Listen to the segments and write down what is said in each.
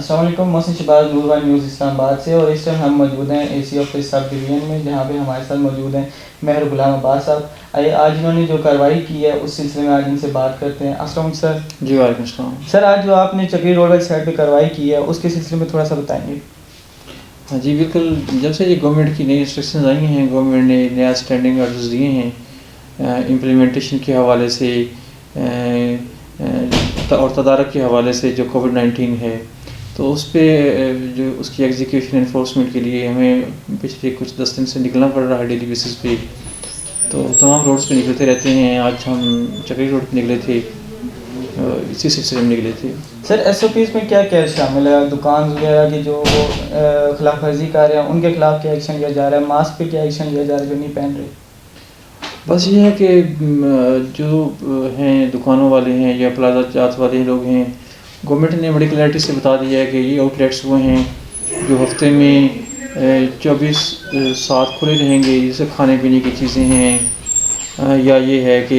السلام علیکم، محسن شہباز نور one news اسلام آباد سے، اور اس ٹائم ہم موجود ہیں اے سی آفس سب ڈویژن میں، جہاں پہ ہمارے ساتھ موجود ہیں مہر غلام عباس صاحب۔ آئیے آج انہوں نے جو کارروائی کی ہے اس سلسلے میں آج ان سے بات کرتے ہیں۔ السلام علیکم سر۔ جی وعلیکم السلام۔ سر آج جو آپ نے چکری روڈ والی سائڈ پہ کارروائی کی ہے اس کے سلسلے میں تھوڑا سا بتائیں گے۔ ہاں جی بالکل، جب سے یہ گورنمنٹ کی نئی انسٹرکشنز آئی ہیں، گورنمنٹ نے نیا اسٹینڈنگ آرڈرز دیے ہیں امپلیمنٹیشن کے حوالے سے اور تدارک کے حوالے سے جو کووڈ-19 ہے، تو اس پہ جو اس کی ایگزیکیوشن انفورسمنٹ کے لیے ہمیں پچھلے کچھ 10 دن سے نکلنا پڑ رہا ہے ڈیلی بیسس پہ، تو تمام روڈز پہ نکلتے رہتے ہیں۔ آج ہم چکری روڈ پہ نکلے تھے، اسی سلسلے میں نکلے تھے۔ سر ایس او پیز میں کیا کیا شامل ہے؟ دکان وغیرہ کی جو خلاف ورزی کر رہے ہیں ان کے خلاف کیا ایکشن لیا جا رہا ہے؟ ماسک پہ کیا ایکشن لیا جا رہا ہے جو نہیں پہن رہے؟ بس یہ ہے کہ جو ہیں دکانوں والے ہیں یا پلازا جات والے لوگ ہیں، گورنمنٹ نے بڑی کلیئرٹی سے بتا دیا ہے کہ یہ آؤٹ لیٹس وہ ہیں جو ہفتے میں 24/7 کھلے رہیں گے، جیسے کھانے پینے کی چیزیں ہیں، یا یہ ہے کہ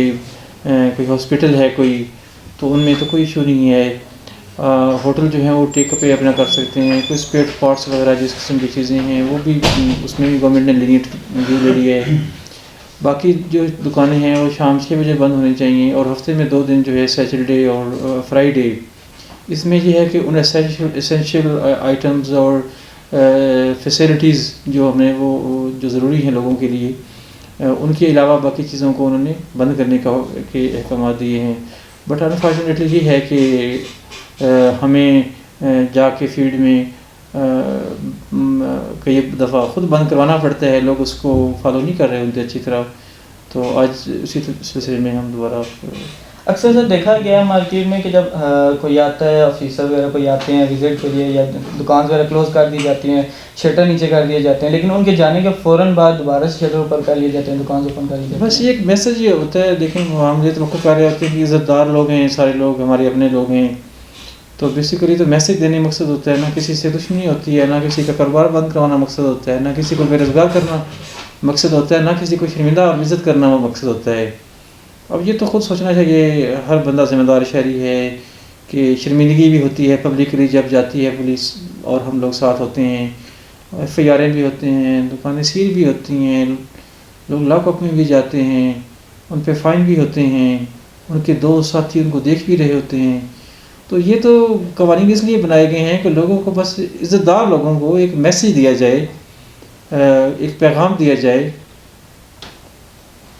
کوئی ہاسپٹل ہے کوئی، تو ان میں تو کوئی ایشو نہیں ہے۔ ہوٹل جو ہیں وہ ٹیک اپ اپنا کر سکتے ہیں، کوئی اسپیئر پارٹس وغیرہ جس قسم کی چیزیں ہیں وہ بھی اس میں بھی گورنمنٹ نے لینیٹ ویو لے لی ہے۔ باقی جو دکانیں ہیں وہ شام 6 بجے بند ہونی چاہیے، اور ہفتے میں 2 دن جو ہے سیٹرڈے اور فرائیڈے، اس میں یہ ہے کہ ان اسینشیل آئٹمز اور فیسلٹیز جو ہمیں وہ جو ضروری ہیں لوگوں کے لیے، ان کے علاوہ باقی چیزوں کو انہوں نے بند کرنے کے احکامات دیے ہیں۔ بٹ انفارچونیٹلی یہ ہے کہ ہمیں جا کے فیلڈ میں کئی دفعہ خود بند کروانا پڑتا ہے، لوگ اس کو فالو نہیں کر رہے ہوتے اچھی طرح، تو آج اسی سلسلے میں ہم دوبارہ اکثر سے دیکھا گیا ہے مارکیٹ میں کہ جب کوئی آتا ہے، آفیسر وغیرہ کوئی آتے ہیں وزٹ کے لیے، یا دکان وغیرہ کلوز کر دی جاتی ہیں، شٹر نیچے کر دیے جاتے ہیں، لیکن ان کے جانے کے فوراً بعد دوبارہ سے شٹر اوپر کر لیے جاتے ہیں، دکان اوپن کر لی جاتی ہیں۔ بس یہ ایک میسج یہ ہوتا ہے، دیکھیں ہم یہ توقع کر رہے ہوتے ہیں کہ عزت دار لوگ ہیں، سارے لوگ ہمارے اپنے لوگ ہیں، تو بیسیکلی تو میسج دینے مقصد ہوتا ہے، نہ کسی سے دشمنی ہوتی ہے، نہ کسی کا کاروبار بند کروانا مقصد ہوتا ہے، نہ کسی کو بے روزگار کرنا مقصد ہوتا ہے، نہ کسی کو شرمندہ اور عزت کرنا وہ مقصد ہوتا ہے۔ اب یہ تو خود سوچنا چاہیے، ہر بندہ ذمہ دار شہری ہے کہ شرمندگی بھی ہوتی ہے پبلکلی جب جاتی ہے پولیس اور ہم لوگ ساتھ ہوتے ہیں، ایف آئی آریں بھی ہوتے ہیں، دکانیں سیل بھی ہوتی ہیں، لوگ لاک اپ میں بھی جاتے ہیں، ان پہ فائن بھی ہوتے ہیں، ان کے دوست ساتھی ان کو دیکھ بھی رہے ہوتے ہیں۔ تو یہ تو قوانین اس لیے بنائے گئے ہیں کہ لوگوں کو، بس عزت دار لوگوں کو ایک میسیج دیا جائے، ایک پیغام دیا جائے،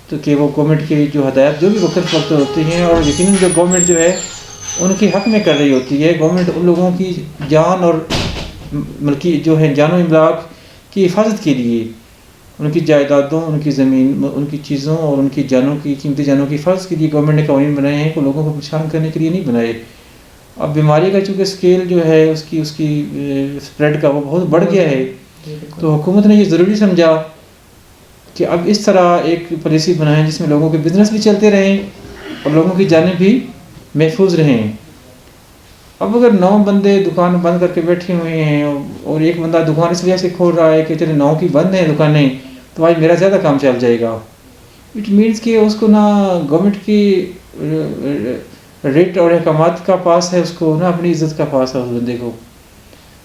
تو کہ وہ گورنمنٹ کی جو ہدایت جو بھی وقت ہوتی ہیں، اور یقیناً جو گورنمنٹ جو ہے ان کی حق میں کر رہی ہوتی ہے، گورنمنٹ ان لوگوں کی جان اور ملکی جو ہے جان و املاک کی حفاظت کے لیے، ان کی جائیدادوں، ان کی زمین، ان کی چیزوں اور ان کی جانوں کی قیمتی جانوں کی حفاظت کے لیے گورنمنٹ نے قوانین بنائے ہیں، کہ لوگوں کو پریشان کرنے کے لیے نہیں بنائے۔ اب بیماری کا چونکہ اسکیل جو ہے اس کی اسپریڈ کا وہ بہت بڑھ گیا ہے، تو حکومت نے یہ ضروری سمجھا کہ اب اس طرح ایک پالیسی بنائیں جس میں لوگوں کے بزنس بھی چلتے رہیں اور لوگوں کی جانیں بھی محفوظ رہیں۔ اب اگر 9 بندے دکان بند کر کے بیٹھے ہوئے ہیں اور ایک بندہ دکان اس وجہ سے کھول رہا ہے کہ چلے 9 کی بند ہیں دکانیں تو آج میرا زیادہ کام چل جائے گا، اٹ مینس کہ اس کو نہ گورنمنٹ کی ریٹ اور احکامات کا پاس ہے، اس کو نہ اپنی عزت کا پاس ہے اس بندے کو۔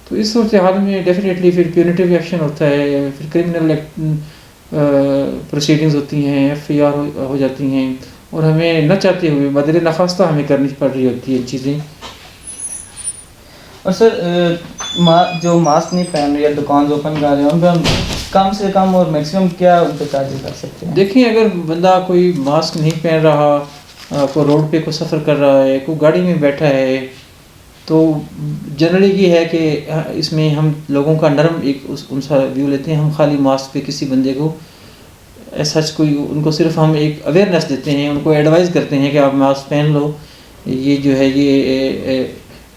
تو اس صورتحال میں ڈیفینیٹلی پھر پیونیٹیو ایکشن ہوتا ہے، پھر کرمنل پروسیڈنگز ہوتی ہیں، ایف آئی آر ہو جاتی ہیں، اور ہمیں نہ چاہتے ہوئے بدل نخواستہ ہمیں کرنی پڑ رہی ہوتی ہے چیزیں۔ اور سر جو ماسک نہیں پہن رہے یا دکان اوپن کر رہے ہیں ان پہ ہم کم سے کم اور میکسیمم کیا ان پہ چارجز کر سکتے ہیں؟ دیکھیں اگر بندہ کوئی ماسک نہیں پہن رہا، کوئی روڈ پہ کوئی سفر کر رہا ہے، کوئی گاڑی میں بیٹھا ہے، تو جنرلی یہ ہے کہ اس میں ہم لوگوں کا نرم ایک ان سا ویو لیتے ہیں، ہم خالی ماسک پہ کسی بندے کو سچ کوئی ان کو صرف ہم ایک اویئرنیس دیتے ہیں، ان کو ایڈوائز کرتے ہیں کہ آپ ماسک پہن لو، یہ جو ہے یہ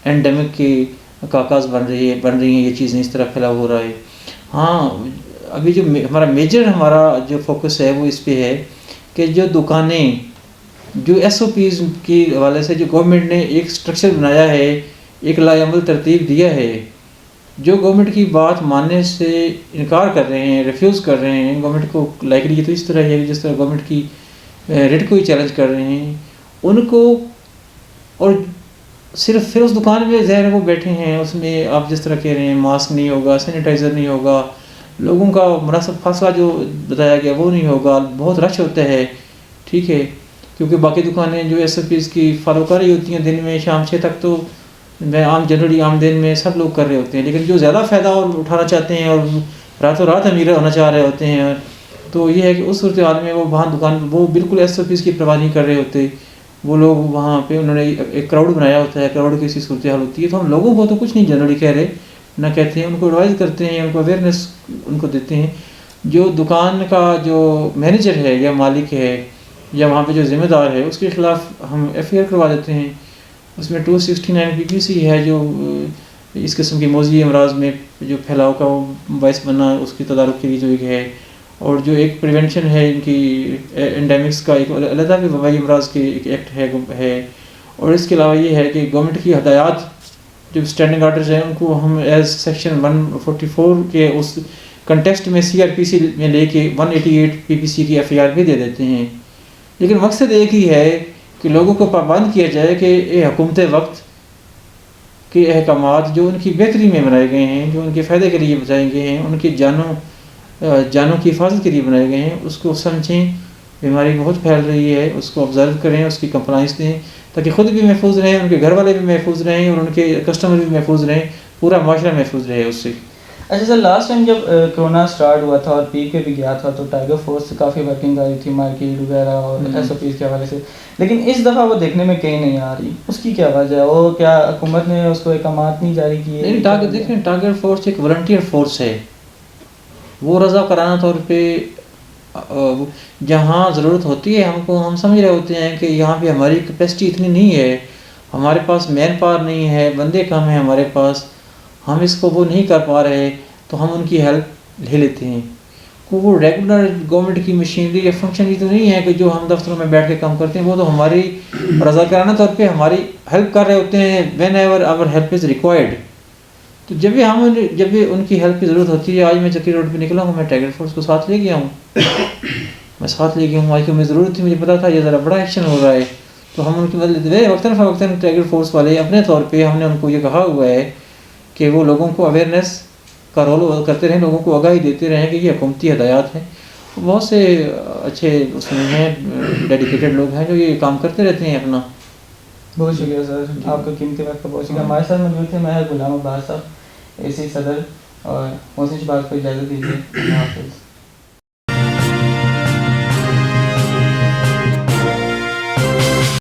اینڈیمک کی کاکاز بن رہی ہیں، یہ چیزیں اس طرح پھیلا ہو رہا ہے۔ ہاں ابھی جو ہمارا جو فوکس ہے وہ اس پہ ہے کہ جو دکانیں جو ایس او پیز کے حوالے سے جو گورنمنٹ نے ایک اسٹرکچر بنایا ہے، ایک لائعمل ترتیب دیا ہے، جو گورنمنٹ کی بات ماننے سے انکار کر رہے ہیں، ریفیوز کر رہے ہیں، گورنمنٹ کو لائکلی یہ تو اس طرح ہے کہ جس طرح گورنمنٹ کی ریٹ کو ہی چیلنج کر رہے ہیں، ان کو اور صرف پھر اس دکان میں ظاہر وہ بیٹھے ہیں، اس میں آپ جس طرح کہہ رہے ہیں ماسک نہیں ہوگا، سینیٹائزر نہیں ہوگا، لوگوں کا مناسب فاصلہ جو بتایا گیا وہ نہیں ہوگا، بہت رش ہوتا ہے، ٹھیک ہے، کیونکہ باقی دکانیں جو ایس او پیز کی فالو کر رہی ہوتی ہیں دن میں شام 6 تک، تو میں عام جنرلی عام دن میں سب لوگ کر رہے ہوتے ہیں، لیکن جو زیادہ فائدہ اور اٹھانا چاہتے ہیں اور راتوں رات امیر ہونا چاہ رہے ہوتے ہیں، تو یہ ہے کہ اس صورتحال میں وہ وہاں دکان وہ بالکل ایس او پیز کی پرواہ نہیں کر رہے ہوتے، وہ لوگ وہاں پہ انہوں نے ایک کراؤڈ بنایا ہوتا ہے، کراؤڈ کی ایسی صورتحال ہوتی ہے، تو ہم لوگوں کو تو کچھ نہیں جنرلی کہہ رہے، نہ کہتے ہیں، ان کو ایڈوائز کرتے ہیں، ان کو اویئرنیس ان کو دیتے ہیں، جو دکان کا جو مینیجر ہے یا مالک ہے یا وہاں پہ جو ذمہ دار ہے اس کے خلاف ہم ایف آئی آر کروا دیتے ہیں، اس میں 269 پی پی سی ہے جو اس قسم کی موذی امراض میں جو پھیلاؤ کا باعث بننا اس کی تدارک کے لیے جو ایک ہے، اور جو ایک پریونشن ہے ان کی انڈیمکس کا ایک علیحدہ بھی وبائی امراض کے ایک ایکٹ ہے، اور اس کے علاوہ یہ ہے کہ گورنمنٹ کی ہدایات جو اسٹینڈنگ آرڈرز ہیں ان کو ہم ایز سیکشن 144 کے اس کنٹیکسٹ میں سی آر پی سی میں لے کے 188 پی پی سی کی ایف آئی آر بھی دے دیتے ہیں، لیکن مقصد ایک ہی ہے کہ لوگوں کو پابند کیا جائے کہ یہ حکومت وقت کے احکامات جو ان کی بہتری میں بنائے گئے ہیں، جو ان کے فائدے کے لیے بتائے گئے ہیں، ان کی جانوں کی حفاظت کے لیے بنائے گئے ہیں، اس کو سمجھیں، بیماری بہت پھیل رہی ہے، اس کو آبزرو کریں، اس کی کمپلائنس دیں تاکہ خود بھی محفوظ رہیں، ان کے گھر والے بھی محفوظ رہیں، اور ان کے کسٹمر بھی محفوظ رہیں، پورا معاشرہ محفوظ رہے اس سے۔ اچھا سر، لاسٹ ٹائم جب کرونا سٹارٹ ہوا تھا اور پیک پہ بھی گیا تھا تو ٹائیگر فورس سے کافی ورکنگ آ رہی تھی مارکیٹ وغیرہ اور ایس او پیز کے حوالے سے، لیکن اس دفعہ وہ دیکھنے میں کہیں نہیں آ رہی، اس کی کیا وجہ ہے؟ وہ کیا حکومت نے اس کو احکامات نہیں جاری کیے؟ نہیں، دیکھیں ٹائیگر فورس ایک والنٹیئر فورس ہے، وہ رضاکارانہ طور پہ جہاں ضرورت ہوتی ہے ہم سمجھ رہے ہوتے ہیں کہ یہاں پہ ہماری کیپیسٹی اتنی نہیں ہے، ہمارے پاس مین پاور نہیں ہے، بندے کم ہیں ہمارے پاس، ہم اس کو وہ نہیں کر پا رہے، تو ہم ان کی ہیلپ لے لیتے ہیں۔ وہ ریگولر گورنمنٹ کی مشینری یا فنکشنری تو نہیں ہے کہ جو ہم دفتروں میں بیٹھ کے کام کرتے ہیں، وہ تو ہماری رضاکارانہ طور پہ ہماری ہیلپ کر رہے ہوتے ہیں whenever our help is required. تو جب بھی ان کی ہیلپ کی ضرورت ہوتی ہے، آج میں چکی روڈ پہ نکلا ہوں، میں ٹائیگر فورس کو ساتھ لے گیا ہوں، آج کہ مجھے ضرورت تھی، مجھے پتا تھا یہ ذرا بڑا ایکشن ہو رہا ہے، تو ہم ان کی مدد لیتے ہیں وقتاً فوقتاً۔ ٹائیگر فورس والے اپنے طور پہ ہم نے ان کو یہ کہا ہوا ہے کہ وہ لوگوں کو اویئرنیس کا رول کرتے رہیں، لوگوں کو آگاہی دیتے رہیں کہ یہ حکومتی ہدایات ہیں۔ بہت سے اچھے اس میں ہیں، ڈیڈیکیٹڈ لوگ ہیں جو یہ کام کرتے رہتے ہیں اپنا۔ بہت شکریہ سر، آپ کا قیمتی وقت کا بہت شکریہ۔ ہمارے ساتھ موجود تھے میں غلام عباس صاحب، اے سی صدر، اور محسن شہباز کو اجازت دیجیے، اللہ حافظ۔